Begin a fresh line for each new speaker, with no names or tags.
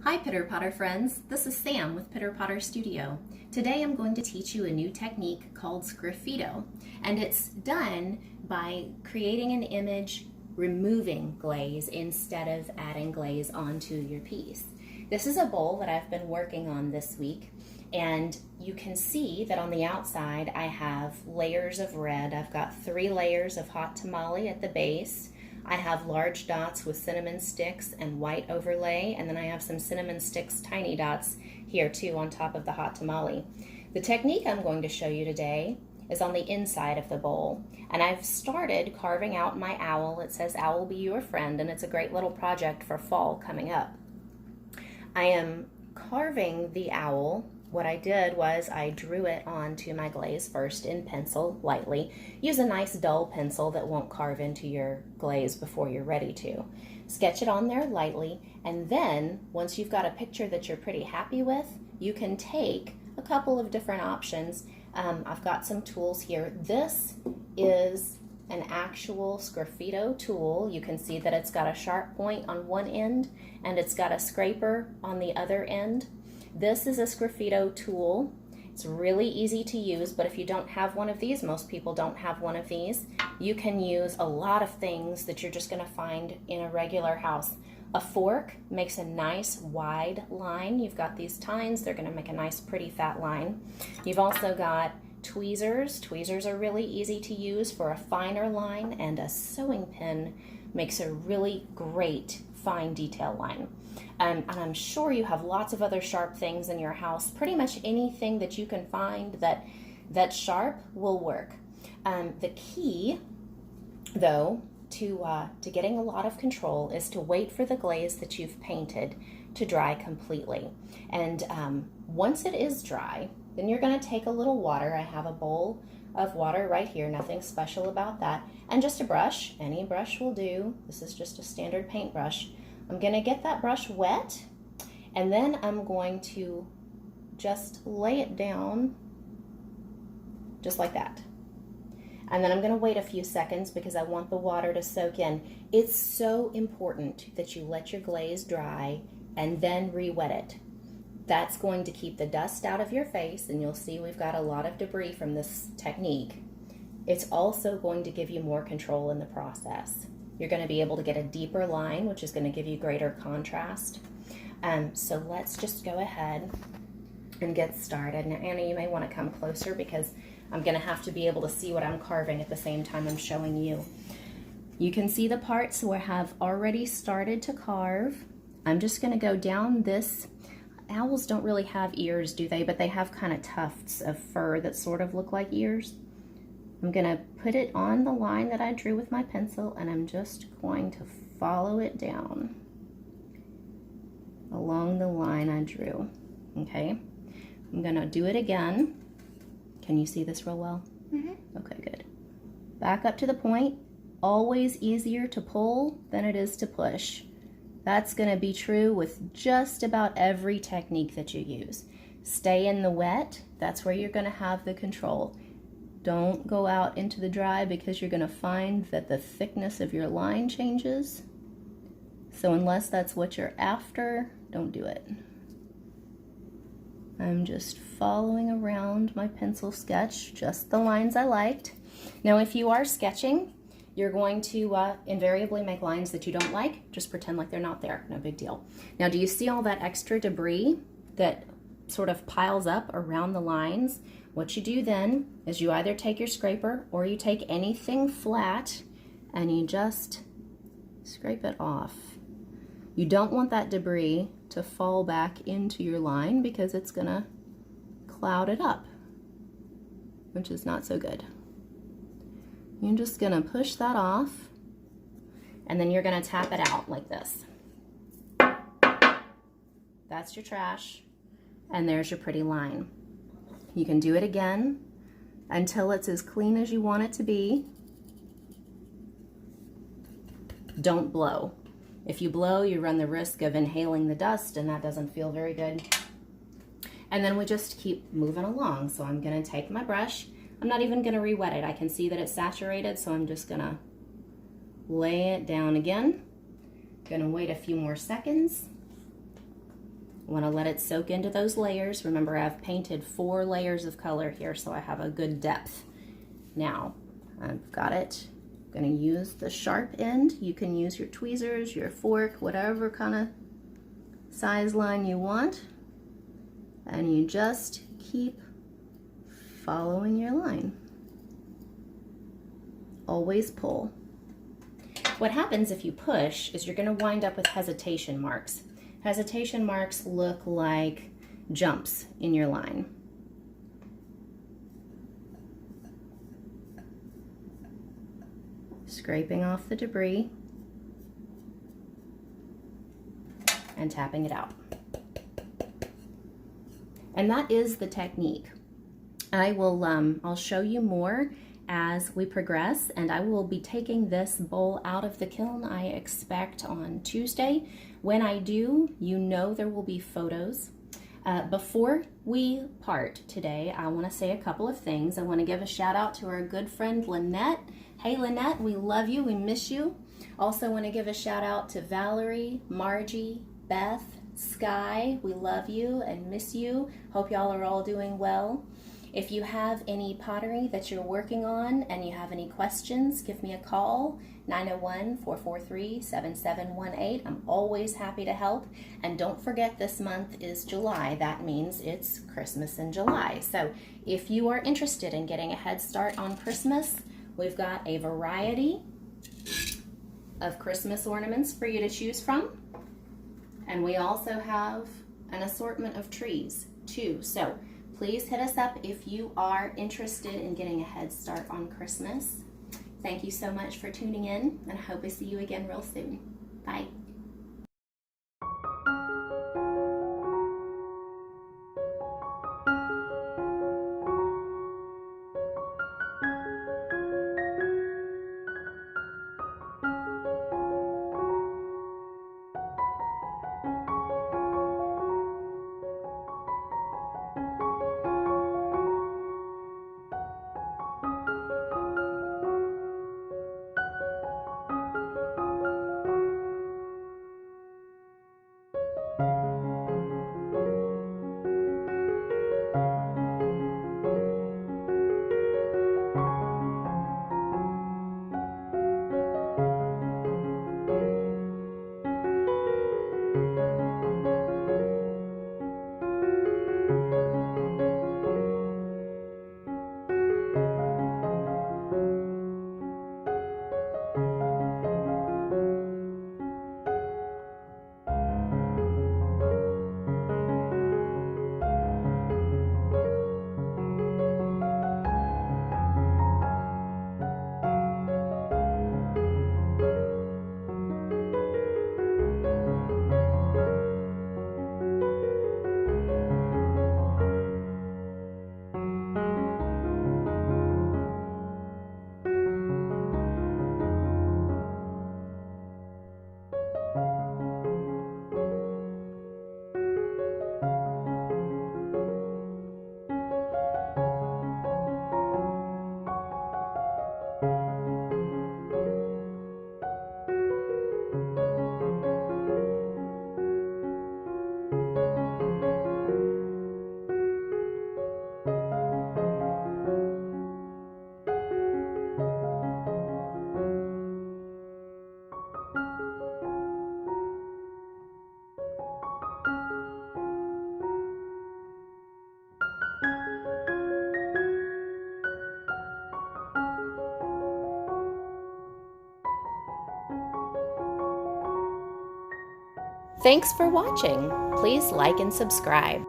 Hi Pitter Potter friends, this is Sam with Pitter Potter Studio. Today I'm going to teach you a new technique called Sgraffito, and it's done by creating an image removing glaze instead of adding glaze onto your piece. This is a bowl that I've been working on this week, and you can see that on the outside I have layers of red. I've got 3 layers of hot tamale at the base. I have large dots with cinnamon sticks and white overlay, and then I have some cinnamon sticks tiny dots here too on top of the hot tamale. The technique I'm going to show you today is on the inside of the bowl, and I've started carving out my owl. It says "Owl be your friend," and it's a great little project for fall coming up. I am carving the owl. What I did was I drew it onto my glaze first in pencil lightly. Use a nice dull pencil that won't carve into your glaze before you're ready to. Sketch it on there lightly, and then once you've got a picture that you're pretty happy with, you can take a couple of different options. I've got some tools here. This is an actual Sgraffito tool. You can see that it's got a sharp point on one end and it's got a scraper on the other end. This is a Sgraffito tool. It's really easy to use, but if you don't have one of these, most people don't have one of these, you can use a lot of things that you're just going to find in a regular house. A fork makes a nice wide line. You've got these tines, they're going to make a nice pretty fat line. You've also got tweezers. Tweezers are really easy to use for a finer line, and a sewing pin makes a really great fine detail line. And I'm sure you have lots of other sharp things in your house. Pretty much anything that you can find that's sharp will work. The key, though, to getting a lot of control is to wait for the glaze that you've painted to dry completely. And once it is dry, then you're going to take a little water. I have a bowl of water right here, nothing special about that, and just a brush. Any brush will do. This is just a standard paintbrush. I'm going to get that brush wet, and then I'm going to just lay it down just like that. And then I'm going to wait a few seconds because I want the water to soak in. It's so important that you let your glaze dry and then re-wet it. That's going to keep the dust out of your face, and you'll see we've got a lot of debris from this technique. It's also going to give you more control in the process. You're going to be able to get a deeper line, which is going to give you greater contrast. So let's just go ahead and get started. Now, Anna, you may want to come closer because I'm going to have to be able to see what I'm carving at the same time I'm showing you. You can see the parts where I have already started to carve. I'm just going to go down this. Owls don't really have ears, do they? But they have kind of tufts of fur that sort of look like ears. I'm going to put it on the line that I drew with my pencil, and I'm just going to follow it down along the line I drew. Okay, I'm going to do it again. Can you see this real well? Mm-hmm. Okay, good. Back up to the point. Always easier to pull than it is to push. That's going to be true with just about every technique that you use. Stay in the wet. That's where you're going to have the control. Don't go out into the dry because you're going to find that the thickness of your line changes. So unless that's what you're after, don't do it. I'm just following around my pencil sketch, just the lines I liked. Now if you are sketching, you're going to invariably make lines that you don't like. Just pretend like they're not there, no big deal. Now do you see all that extra debris that sort of piles up around the lines? What you do then is you either take your scraper or you take anything flat and you just scrape it off. You don't want that debris to fall back into your line because it's gonna cloud it up, which is not so good. You're just gonna push that off, and then you're gonna tap it out like this. That's your trash, and there's your pretty line. You can do it again until it's as clean as you want it to be. Don't blow. If you blow, you run the risk of inhaling the dust, and that doesn't feel very good. And then we just keep moving along. So I'm gonna take my brush. I'm not even gonna re-wet it. I can see that it's saturated, so I'm just gonna lay it down again. Gonna wait a few more seconds. Want to let it soak into those layers. Remember, I've painted 4 layers of color here, so I have a good depth. Now, I've got it. I'm going to use the sharp end. You can use your tweezers, your fork, whatever kind of size line you want. And you just keep following your line. Always pull. What happens if you push is you're going to wind up with hesitation marks. Hesitation marks look like jumps in your line. Scraping off the debris and tapping it out. And that is the technique. I'll show you more as we progress, and I will be taking this bowl out of the kiln, I expect, on Tuesday. When I do, you know there will be photos. Before we part today, I want to say a couple of things. I want to give a shout out to our good friend Lynette. Hey Lynette, we love you, we miss you. Also want to give a shout out to Valerie, Margie, Beth, Sky. We love you and miss you. Hope y'all are all doing well. If you have any pottery that you're working on and you have any questions, give me a call, 901-443-7718. I'm always happy to help. And don't forget, this month is July. That means it's Christmas in July. So if you are interested in getting a head start on Christmas, we've got a variety of Christmas ornaments for you to choose from. And we also have an assortment of trees too. So please hit us up if you are interested in getting a head start on Christmas. Thank you so much for tuning in, and I hope I see you again real soon. Bye. Thanks for watching. Please like and subscribe.